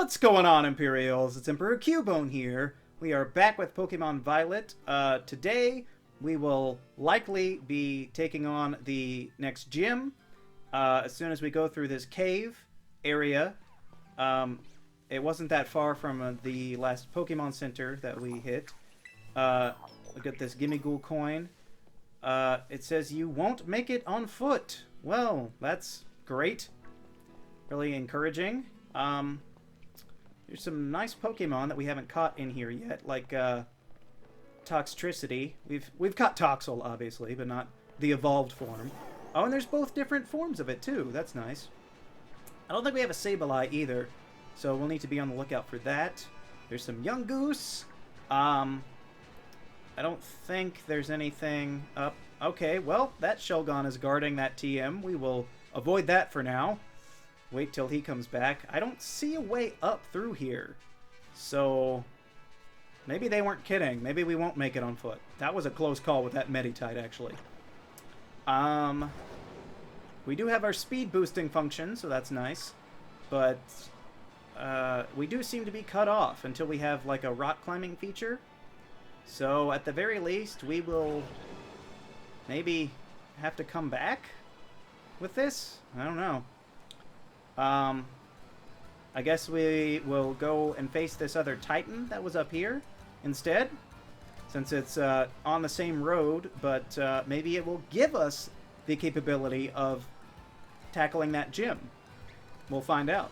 What's going on, Imperials? It's Emperor Cubone here. We are back with Pokemon Violet. Today, we will likely be taking on the next gym as soon as we go through this cave area. It wasn't that far from the last Pokemon Center that we hit. Look at this Gimmighoul coin. It says you won't make it on foot. Well, that's great. Really encouraging. There's some nice Pokemon that we haven't caught in here yet, like Toxtricity. We've caught Toxel, obviously, but not the evolved form. Oh, and there's both different forms of it, too. That's nice. I don't think we have a Sableye either, so we'll need to be on the lookout for that. There's some Yungoos. I don't think there's anything up. Okay, well, that Shelgon is guarding that TM. We will avoid that for now. Wait till he comes back. I don't see a way up through here. So, maybe they weren't kidding. Maybe we won't make it on foot. That was a close call with that Meditite, actually. We do have our speed boosting function, so that's nice. But, we do seem to be cut off until we have, like, a rock climbing feature. So, at the very least, we will maybe have to come back with this? I don't know. I guess we will go and face this other Titan that was up here instead, since it's on the same road, but maybe it will give us the capability of tackling that gym. We'll find out.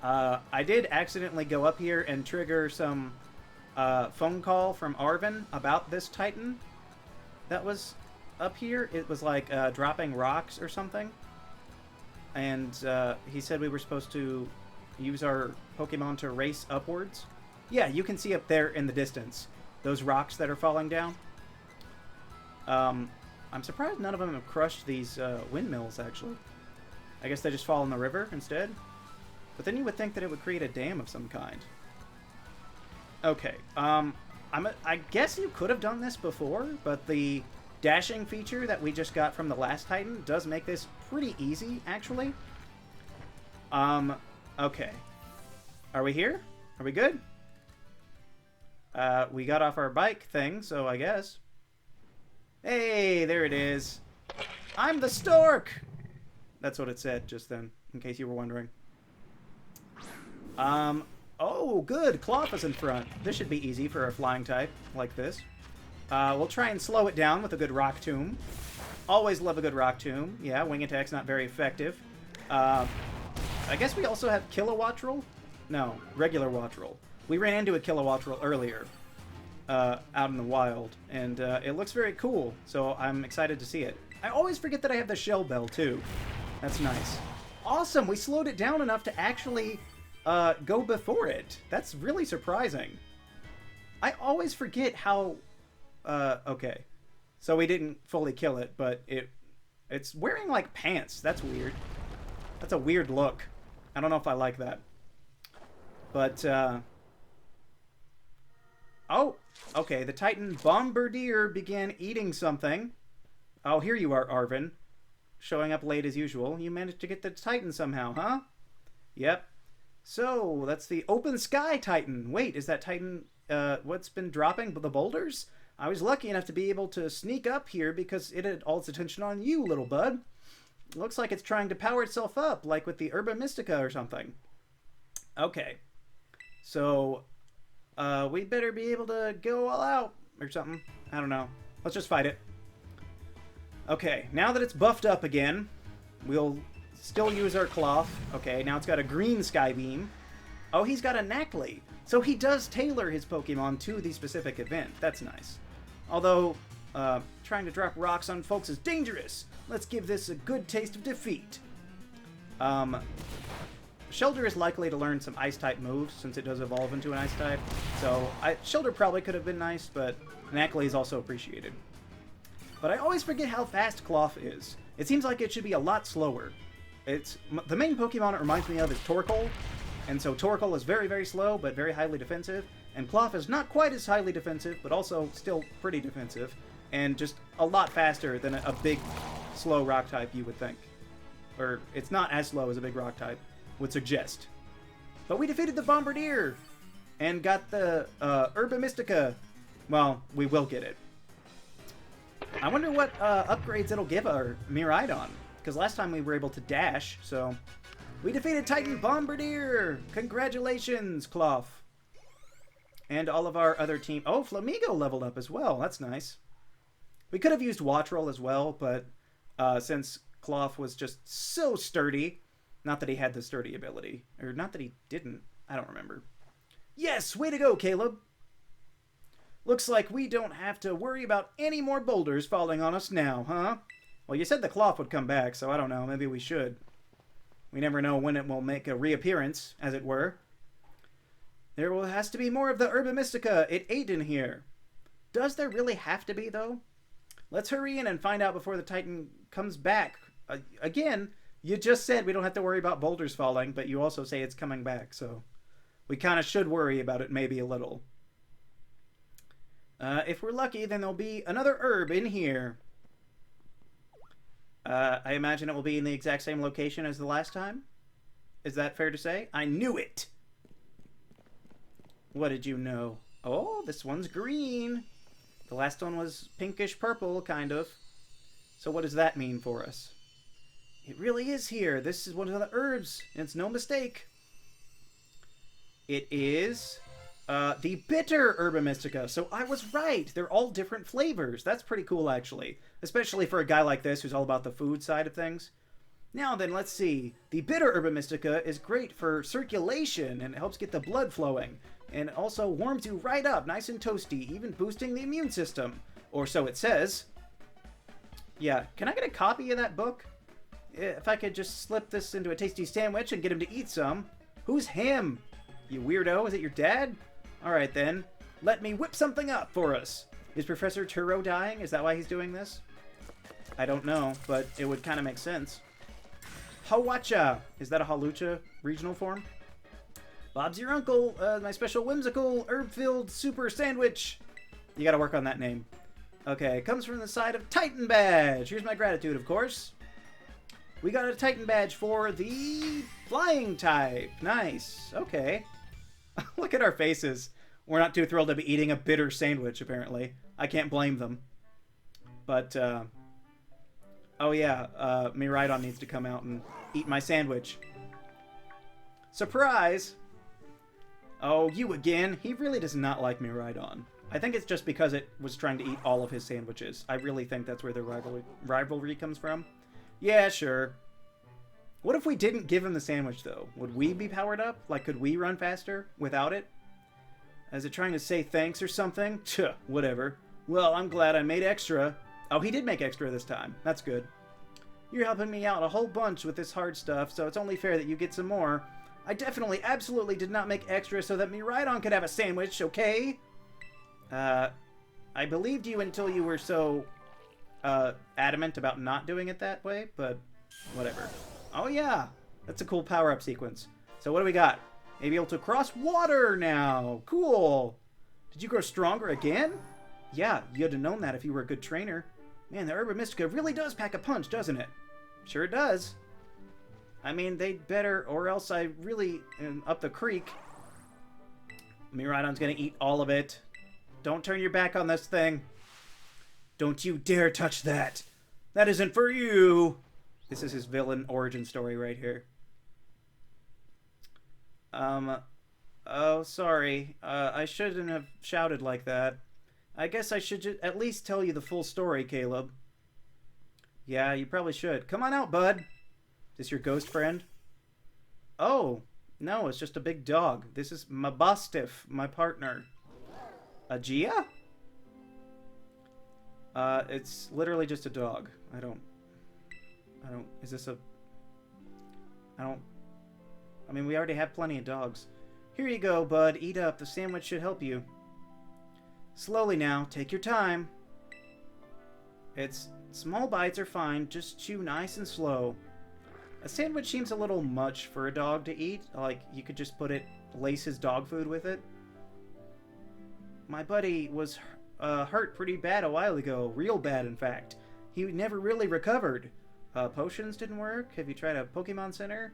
I did accidentally go up here and trigger some phone call from Arvin about this Titan that was up here. It was like dropping rocks or something. And he said we were supposed to use our Pokemon to race upwards. Yeah, you can see up there in the distance those rocks that are falling down. I'm surprised none of them have crushed these windmills, actually. I guess they just fall in the river instead. But then you would think that it would create a dam of some kind. Okay, I guess you could have done this before, but the dashing feature that we just got from the last Titan does make this pretty easy, actually. Okay. Are we here? Are we good? We got off our bike thing, so I guess. Hey, there it is. I'm the stork! That's what it said just then, in case you were wondering. Oh, good. Cloth is in front. This should be easy for a flying type like this. We'll try and slow it down with a good Rock Tomb. Always love a good Rock Tomb. Yeah, Wing Attack's not very effective. I guess we also have Kilowattrel? No, regular Wattrel. We ran into a Kilowattrel earlier out in the wild, and it looks very cool, so I'm excited to see it. I always forget that I have the Shell Bell, too. That's nice. Awesome! We slowed it down enough to actually go before it. That's really surprising. I always forget how... okay. So we didn't fully kill it, but it's wearing, like, pants. That's weird. That's a weird look. I don't know if I like that. But, oh! Okay, the Titan Bombardier began eating something. Oh, here you are, Arvin. Showing up late as usual. You managed to get the Titan somehow, huh? Yep. So, that's the Open Sky Titan. Wait, is that Titan, what's been dropping the boulders? I was lucky enough to be able to sneak up here because it had all its attention on you, little bud. Looks like it's trying to power itself up, like with the Herba Mystica or something. Okay. So, we better be able to go all out or something. I don't know. Let's just fight it. Okay, now that it's buffed up again, we'll still use our cloth. Okay, now it's got a green Sky Beam. Oh, he's got a Knackley. So he does tailor his Pokemon to the specific event. That's nice. Although, trying to drop rocks on folks is dangerous. Let's give this a good taste of defeat. Shellder is likely to learn some Ice-type moves, since it does evolve into an Ice-type. So, Shellder probably could have been nice, but Knackley is also appreciated. But I always forget how fast Cloth is. It seems like it should be a lot slower. The main Pokemon it reminds me of is Torkoal. And so Torkoal is very, very slow, but very highly defensive. And Cloth is not quite as highly defensive, but also still pretty defensive. And just a lot faster than a big, slow rock type, you would think. Or, it's not as slow as a big rock type would suggest. But we defeated the Bombardier and got the Herba Mystica. Well, we will get it. I wonder what upgrades it'll give our Miraidon. Because last time we were able to dash, so... We defeated Titan Bombardier! Congratulations, Cloth! And all of our other team... Oh, Flamigo leveled up as well. That's nice. We could have used Wattrel as well, but since Cloth was just so sturdy... Not that he had the sturdy ability. Or not that he didn't. I don't remember. Yes! Way to go, Caleb! Looks like we don't have to worry about any more boulders falling on us now, huh? Well, you said the Cloth would come back, so I don't know. Maybe we should. We never know when it will make a reappearance, as it were. Has to be more of the Herba Mystica. It ate in here. Does there really have to be, though? Let's hurry in and find out before the Titan comes back. Again, you just said we don't have to worry about boulders falling, but you also say it's coming back, so... We kind of should worry about it maybe a little. If we're lucky, then there'll be another herb in here. I imagine it will be in the exact same location as the last time. Is that fair to say? I knew it! What did you know? Oh, this one's green. The last one was pinkish purple, kind of. So what does that mean for us? It really is here. This is one of the herbs. And it's no mistake. It is the bitter Herba Mystica. So I was right. They're all different flavors. That's pretty cool, actually. Especially for a guy like this who's all about the food side of things. Now then, let's see. The bitter Herba Mystica is great for circulation and it helps get the blood flowing. And also warms you right up, nice and toasty, even boosting the immune system. Or so it says. Yeah, can I get a copy of that book? If I could just slip this into a tasty sandwich and get him to eat some. Who's him? You weirdo, is it your dad? Alright then, let me whip something up for us. Is Professor Turo dying? Is that why he's doing this? I don't know, but it would kind of make sense. Hawacha! Is that a Halucha regional form? Bob's your uncle, my special whimsical herb-filled super sandwich. You gotta work on that name. Okay, comes from the side of Titan Badge. Here's my gratitude, of course. We got a Titan Badge for the flying type. Nice. Okay. Look at our faces. We're not too thrilled to be eating a bitter sandwich, apparently. I can't blame them. But, oh yeah, Miraidon needs to come out and eat my sandwich. Surprise! Oh, you again? He really does not like Miraidon. I think it's just because it was trying to eat all of his sandwiches. I really think that's where the rivalry comes from. Yeah, sure. What if we didn't give him the sandwich, though? Would we be powered up? Like, could we run faster without it? Is it trying to say thanks or something? Tuh, whatever. Well, I'm glad I made extra. Oh, he did make extra this time. That's good. You're helping me out a whole bunch with this hard stuff, so it's only fair that you get some more. I definitely, absolutely did not make extra so that Miraidon could have a sandwich, okay? I believed you until you were so, adamant about not doing it that way, but whatever. Oh yeah, that's a cool power-up sequence. So what do we got? Maybe able to cross water now. Cool. Did you grow stronger again? Yeah, you'd have known that if you were a good trainer. Man, the Herba Mystica really does pack a punch, doesn't it? Sure it does. I mean, they'd better, or else I really am up the creek. Miraidon's gonna eat all of it. Don't turn your back on this thing. Don't you dare touch that. That isn't for you. This is his villain origin story right here. Oh, sorry. I shouldn't have shouted like that. I guess I should at least tell you the full story, Caleb. Yeah, you probably should. Come on out, bud. Is this your ghost friend? Oh, no, it's just a big dog. This is Mabastiff, my partner. Agia? It's literally just a dog. Is this a... I mean, we already have plenty of dogs. Here you go, bud. Eat up. The sandwich should help you. Slowly now. Take your time. Small bites are fine. Just chew nice and slow. A sandwich seems a little much for a dog to eat. Like, you could just lace his dog food with it. My buddy was hurt pretty bad a while ago. Real bad, in fact. He never really recovered. Potions didn't work? Have you tried a Pokemon Center?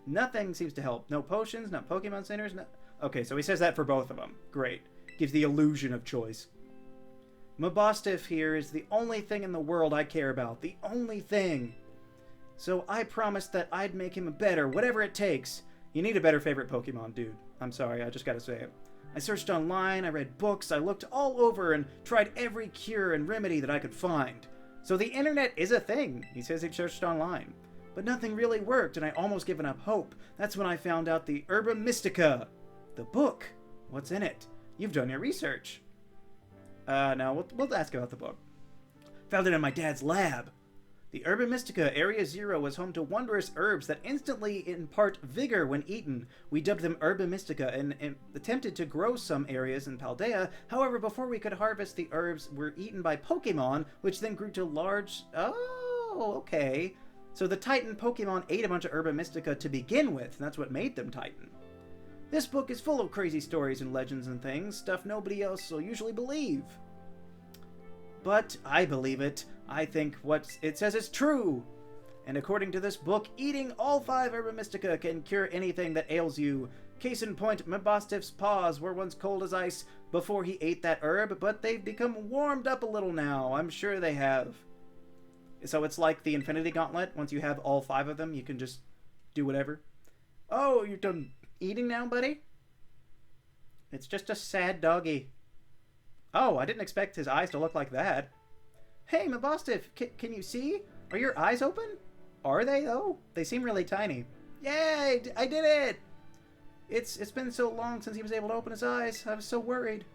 Nothing seems to help. No potions, no Pokemon centers, no... Okay, so he says that for both of them. Great. Gives the illusion of choice. Mabostiff here is the only thing in the world I care about. The only thing. So I promised that I'd make him better, whatever it takes. You need a better favorite Pokemon, dude. I'm sorry, I just gotta say it. I searched online, I read books, I looked all over and tried every cure and remedy that I could find. So the internet is a thing, he says he searched online. But nothing really worked, and I almost given up hope. That's when I found out the Herba Mystica. The book. What's in it? You've done your research. No, we'll ask about the book. Found it in my dad's lab. The Herba Mystica Area Zero was home to wondrous herbs that instantly impart vigor when eaten. We dubbed them Herba Mystica and attempted to grow some areas in Paldea. However, before we could harvest, the herbs were eaten by Pokemon, which then grew to large... Oh, okay. So the Titan Pokémon ate a bunch of Herba Mystica to begin with, and that's what made them Titan. This book is full of crazy stories and legends and things, stuff nobody else will usually believe. But I believe it. I think what it says is true. And according to this book, eating all 5 Herba Mystica can cure anything that ails you. Case in point, Mabostiff's paws were once cold as ice before he ate that herb, but they've become warmed up a little now. I'm sure they have. So it's like the Infinity Gauntlet. Once you have all 5 of them, you can just do whatever. Oh, you're done eating now, buddy? It's just a sad doggy. Oh, I didn't expect his eyes to look like that. Hey, Mabostiff, can you see? Are your eyes open? Are they, though? They seem really tiny. Yay! I did it! It's been so long since he was able to open his eyes. I was so worried.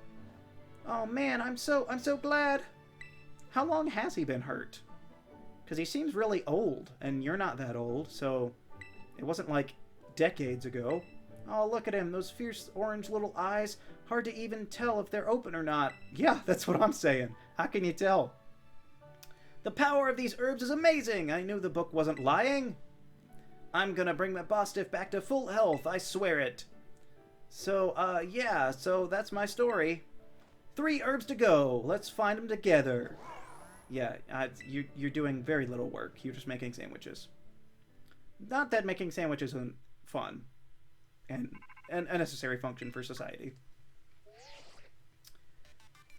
Oh, man, I'm so glad. How long has he been hurt? Because he seems really old, and you're not that old, so it wasn't like decades ago. Oh, look at him, those fierce orange little eyes. Hard to even tell if they're open or not. Yeah, that's what I'm saying. How can you tell? The power of these herbs is amazing. I knew the book wasn't lying. I'm gonna bring Mabostiff back to full health, I swear it. So, yeah, so that's my story. 3 herbs to go. Let's find them together. Yeah, you're doing very little work. You're just making sandwiches. Not that making sandwiches isn't fun. And a necessary function for society.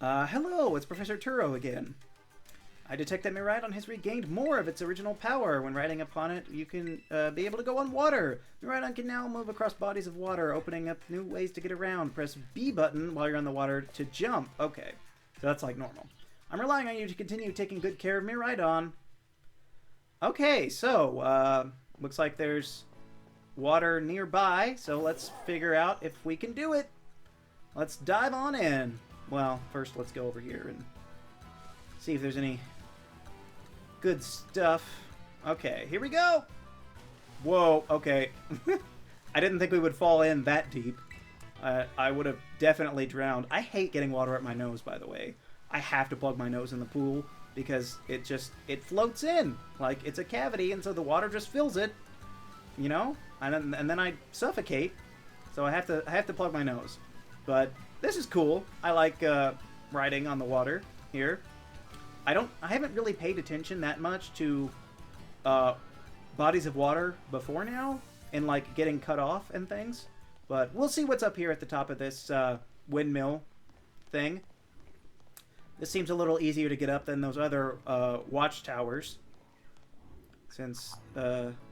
Hello, it's Professor Turo again. I detect that Miraidon has regained more of its original power. When riding upon it, you can be able to go on water. Miraidon can now move across bodies of water, opening up new ways to get around. Press B button while you're on the water to jump. Okay, so that's like normal. I'm relying on you to continue taking good care of Miraidon. Okay, so, looks like there's water nearby, so let's figure out if we can do it. Let's dive on in. Well, first let's go over here and see if there's any good stuff. Okay, here we go. Whoa, okay. I didn't think we would fall in that deep. I would have definitely drowned. I hate getting water up my nose, by the way. I have to plug my nose in the pool because it floats in. Like, it's a cavity, and so the water just fills it. You know? And then I suffocate. So I have to plug my nose. But this is cool. I like riding on the water here. I haven't really paid attention that much to bodies of water before now, and like getting cut off and things. But we'll see what's up here at the top of this windmill thing. This seems a little easier to get up than those other watchtowers, since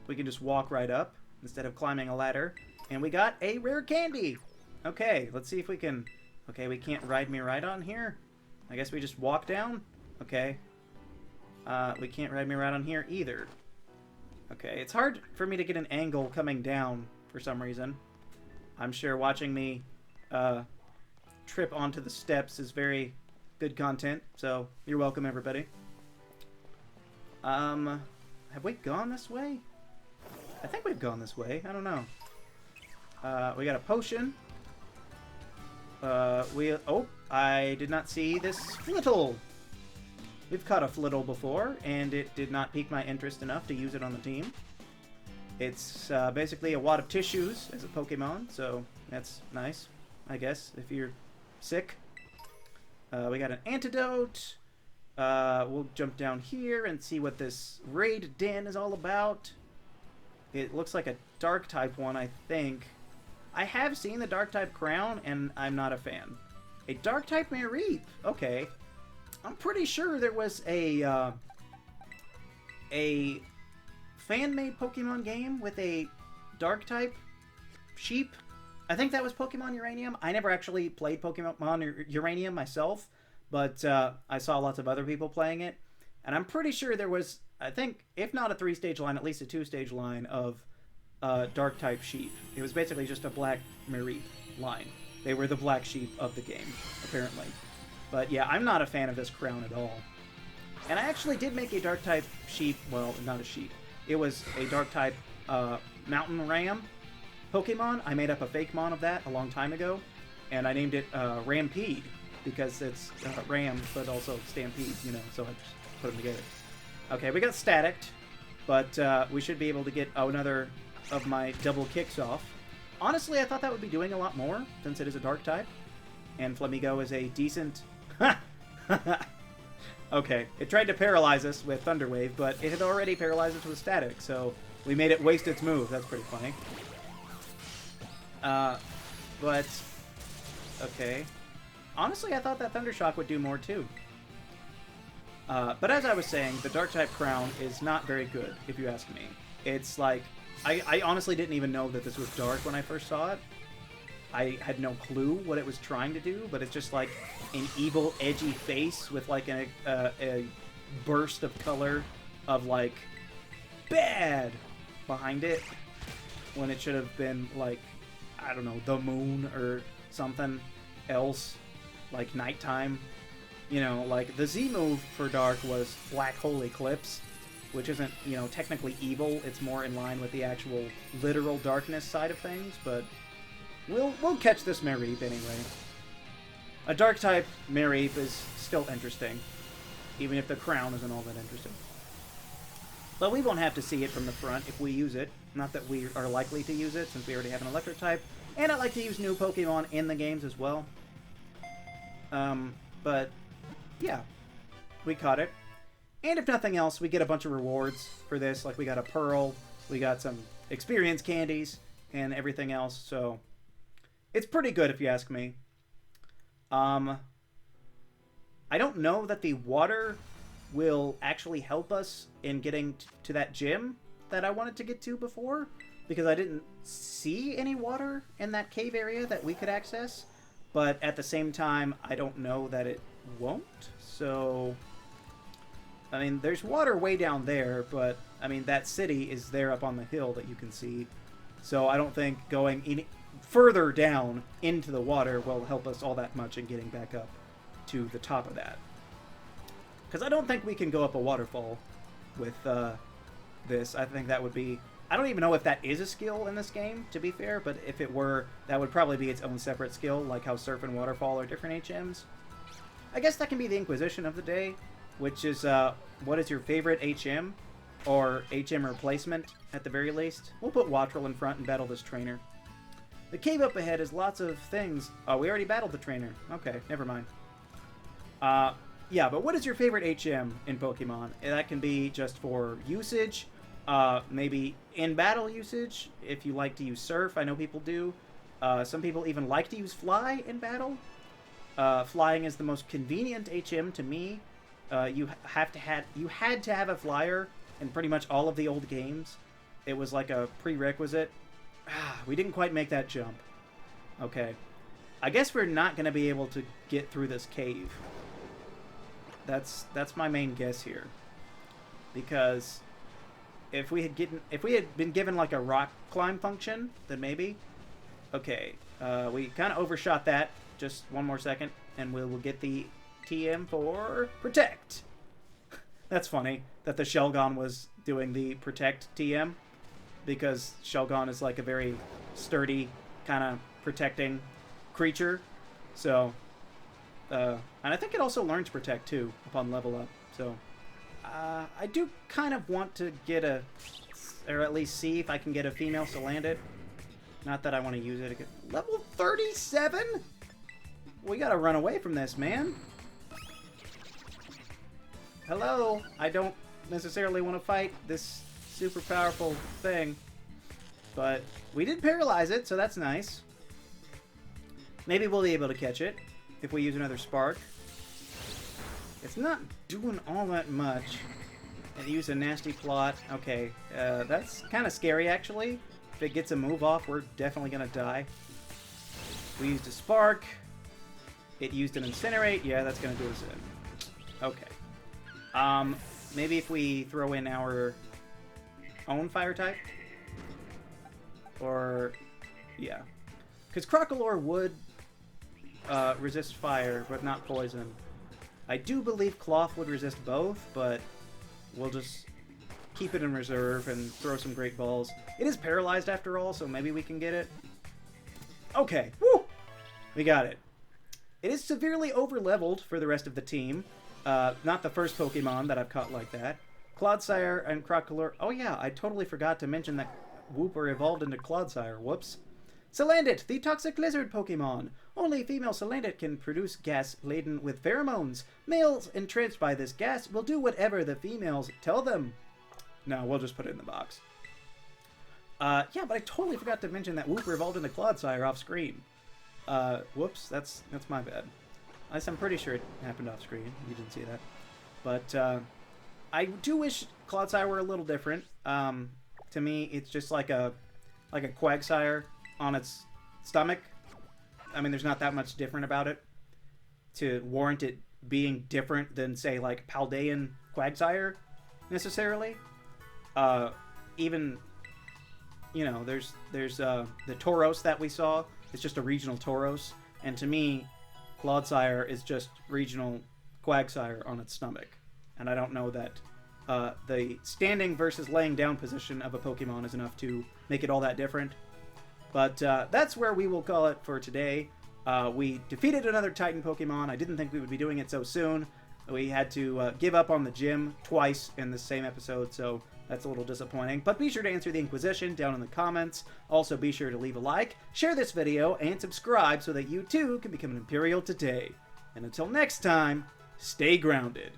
we can just walk right up instead of climbing a ladder. And we got a rare candy. Okay, let's see if we can... Okay, we can't ride Miraidon here. I guess we just walk down. Okay. We can't ride Miraidon here either. Okay, it's hard for me to get an angle coming down for some reason. I'm sure watching me trip onto the steps is very good content, so you're welcome, everybody. Have we gone this way? I think we've gone this way. I don't know. We got a potion. Oh, I did not see this Flittle. We've caught a Flittle before, and it did not pique my interest enough to use it on the team. It's basically a wad of tissues as a Pokemon, so that's nice, I guess, if you're sick. We got an antidote. We'll jump down here and see what this raid den is all about. It looks like a dark type one, I think. I have seen the dark type crown, and I'm not a fan. A dark type Mareep. Okay. I'm pretty sure there was a fan-made Pokemon game with a dark type sheep. I think that was Pokemon Uranium. I never actually played Pokemon Uranium myself, but I saw lots of other people playing it. And I'm pretty sure there was, I think, if not a 3-stage line, at least a 2-stage line of dark type sheep. It was basically just a black Mareep line. They were the black sheep of the game, apparently. But yeah, I'm not a fan of this crown at all. And I actually did make a dark type sheep, well, not a sheep. It was a dark type mountain ram Pokemon. I made up a fake mon of that a long time ago, and I named it Rampede, because it's ram, but also stampede, you know, so I just put them together. Okay, we got staticked, but we should be able to get another of my double kicks off. Honestly, I thought that would be doing a lot more, since it is a dark type, and Flamigo is a decent... Okay, it tried to paralyze us with Thunder Wave, but it had already paralyzed us with Static, so we made it waste its move. That's pretty funny. But... Okay. Honestly, I thought that Thunder Shock would do more, too. But as I was saying, the Dark-type Crown is not very good, if you ask me. It's like... I honestly didn't even know that this was dark when I first saw it. I had no clue what it was trying to do, but it's just like an evil, edgy face with like a burst of color of like bad behind it, when it should have been like, I don't know, the moon or something else, like nighttime. You know, like the Z move for dark was Black Hole Eclipse, which isn't, you know, technically evil. It's more in line with the actual literal darkness side of things, but we'll catch this Mareep anyway. A Dark-type Mareep is still interesting, even if the crown isn't all that interesting. But we won't have to see it from the front if we use it. Not that we are likely to use it, since we already have an Electric type. And I like to use new Pokemon in the games as well. But, yeah. We caught it. And if nothing else, we get a bunch of rewards for this. Like, we got a Pearl, we got some experience candies, and everything else, so... It's pretty good, if you ask me. I don't know that the water will actually help us in getting to that gym that I wanted to get to before, because I didn't see any water in that cave area that we could access. But at the same time, I don't know that it won't, so... I mean, there's water way down there, but, I mean, that city is there up on the hill that you can see. So I don't think going further down into the water will help us all that much in getting back up to the top of that. Because I don't think we can go up a waterfall with this. I think that would be... I don't even know if that is a skill in this game, to be fair, but if it were, that would probably be its own separate skill, like how Surf and Waterfall are different HMs. I guess that can be the Inquisition of the day, which is, what is your favorite HM? Or HM replacement, at the very least. We'll put Wattrel in front and battle this trainer. The cave up ahead has lots of things. Oh, we already battled the trainer. Okay, never mind. Yeah, but what is your favorite HM in Pokemon? That can be just for usage, maybe in-battle usage, if you like to use Surf. I know people do. Some people even like to use Fly in battle. Flying is the most convenient HM to me. You had to have a flyer in pretty much all of the old games. It was like a prerequisite. We didn't quite make that jump. Okay. I guess we're not going to be able to get through this cave. That's my main guess here. Because if we had been given like a rock climb function, then maybe. Okay. We kind of overshot that. Just one more second and we'll get the TM for Protect. That's funny that the Shelgon was doing the Protect TM, because Shelgon is like a very sturdy kind of protecting creature. So, and I think it also learns Protect too upon level up. So, I do kind of want to get or at least see if I can get a female Salandit. Not that I want to use it again. Level 37? We gotta run away from this, man. Hello? I don't necessarily want to fight this super powerful thing. But we did paralyze it, so that's nice. Maybe we'll be able to catch it if we use another spark. It's not doing all that much. And use a nasty plot. Okay, that's kind of scary, actually. If it gets a move off, we're definitely going to die. We used a spark. It used an incinerate. Yeah, that's going to do us in. Okay. Maybe if we throw in our own fire type? Or, yeah. Because Crocolore would resist fire, but not poison. I do believe Cloth would resist both, but we'll just keep it in reserve and throw some Great Balls. It is paralyzed after all, so maybe we can get it. Okay. Woo! We got it. It is severely over-leveled for the rest of the team. Not the first Pokemon that I've caught like that. Clodsire and Crocolore. Oh yeah, I totally forgot to mention that Wooper evolved into Clodsire. Whoops. Salandit, the toxic lizard Pokemon. Only female Salandit can produce gas laden with pheromones. Males entranced by this gas will do whatever the females tell them. No, we'll just put it in the box. Yeah, but I totally forgot to mention that Wooper evolved into Clodsire off screen. Whoops, that's my bad. At least I'm pretty sure it happened off screen. You didn't see that. But I do wish Clodsire were a little different. To me, it's just like a Quagsire on its stomach. I mean, there's not that much different about it to warrant it being different than, say, like Paldean Quagsire, necessarily. Even, you know, there's the Tauros that we saw. It's just a regional Tauros. And to me, Clodsire is just regional Quagsire on its stomach. And I don't know that the standing versus laying down position of a Pokemon is enough to make it all that different. But that's where we will call it for today. We defeated another Titan Pokemon. I didn't think we would be doing it so soon. We had to give up on the gym twice in the same episode, so that's a little disappointing. But be sure to answer the Inquisition down in the comments. Also, be sure to leave a like, share this video, and subscribe so that you too can become an Imperial today. And until next time, stay grounded.